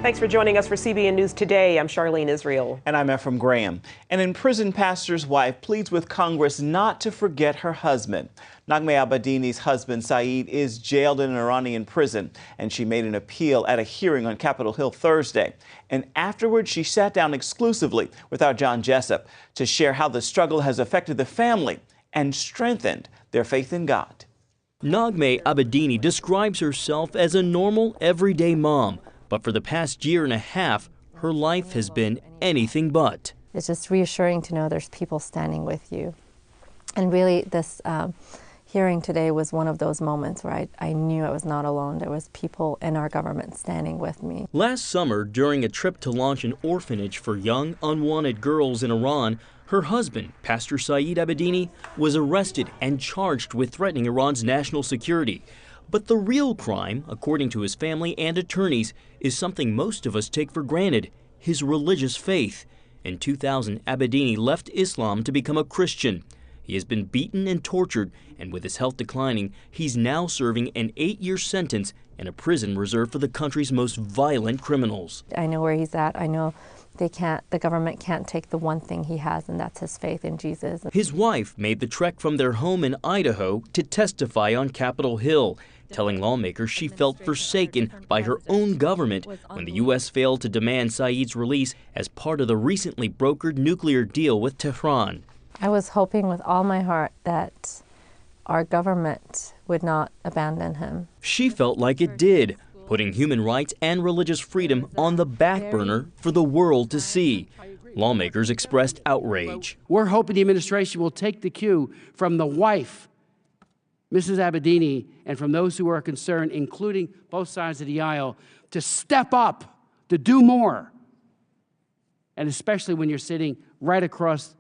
Thanks for joining us for CBN News Today. I'm Charlene Israel. And I'm Ephraim Graham. An imprisoned pastor's wife pleads with Congress not to forget her husband. Naghmeh Abedini's husband, Saeed, is jailed in an Iranian prison, and she made an appeal at a hearing on Capitol Hill Thursday. And afterwards, she sat down exclusively with our John Jessup to share how the struggle has affected the family and strengthened their faith in God. Naghmeh Abedini describes herself as a normal, everyday mom. But for the past year and a half, her life has been anything but. It's just reassuring to know there's people standing with you. And really, this hearing today was one of those moments where I knew I was not alone. There was people in our government standing with me. Last summer, during a trip to launch an orphanage for young, unwanted girls in Iran, her husband, Pastor Saeed Abedini, was arrested and charged with threatening Iran's national security. But the real crime, according to his family and attorneys, is something most of us take for granted: his religious faith. In 2000, Abedini left Islam to become a Christian. He has been beaten and tortured, and with his health declining, he's now serving an 8-year sentence in a prison reserved for the country's most violent criminals. I know where he's at. I know the government can't take the one thing he has, and that's his faith in Jesus. His wife made the trek from their home in Idaho to testify on Capitol Hill, telling lawmakers she felt forsaken by her own government when the U.S. failed to demand Saeed's release as part of the recently brokered nuclear deal with Tehran. I was hoping with all my heart that our government would not abandon him. She felt like it did, putting human rights and religious freedom on the back burner for the world to see. Lawmakers expressed outrage. We're hoping the administration will take the cue from the wife, Mrs. Abedini, and from those who are concerned, including both sides of the aisle, to step up, to do more. And especially when you're sitting right across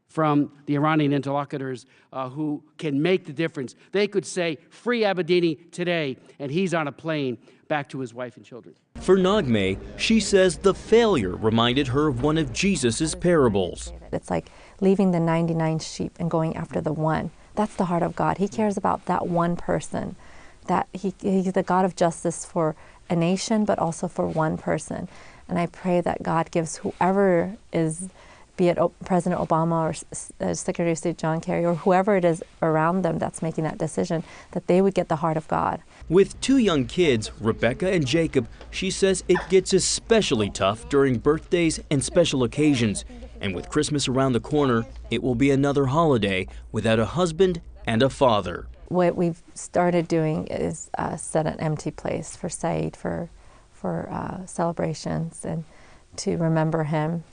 from the Iranian interlocutors who can make the difference. They could say, free Abedini today, and he's on a plane back to his wife and children. For Naghmeh, she says the failure reminded her of one of Jesus' parables. It's like leaving the 99 sheep and going after the one. That's the heart of God. He cares about that one person. That he's the God of justice for a nation, but also for one person. And I pray that God gives whoever is, be it President Obama or Secretary of State John Kerry or whoever it is around them that's making that decision, that they would get the heart of God. With 2 young kids, Rebecca and Jacob, she says it gets especially tough during birthdays and special occasions. And with Christmas around the corner, it will be another holiday without a husband and a father. What we've started doing is set an empty place for Saeed for celebrations and to remember him.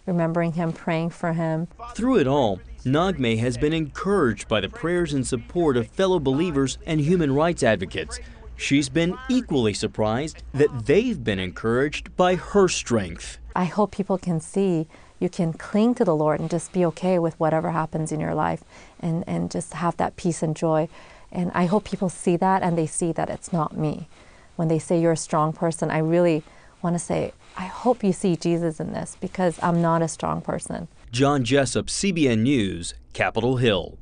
Remembering him, praying for him. Through it all, Naghmeh has been encouraged by the prayers and support of fellow believers and human rights advocates. She's been equally surprised that they've been encouraged by her strength. I hope people can see you can cling to the Lord and just be okay with whatever happens in your life and just have that peace and joy. And I hope people see that and they see that it's not me. When they say you're a strong person, I really want to say, I hope you see Jesus in this because I'm not a strong person. John Jessup, CBN News, Capitol Hill.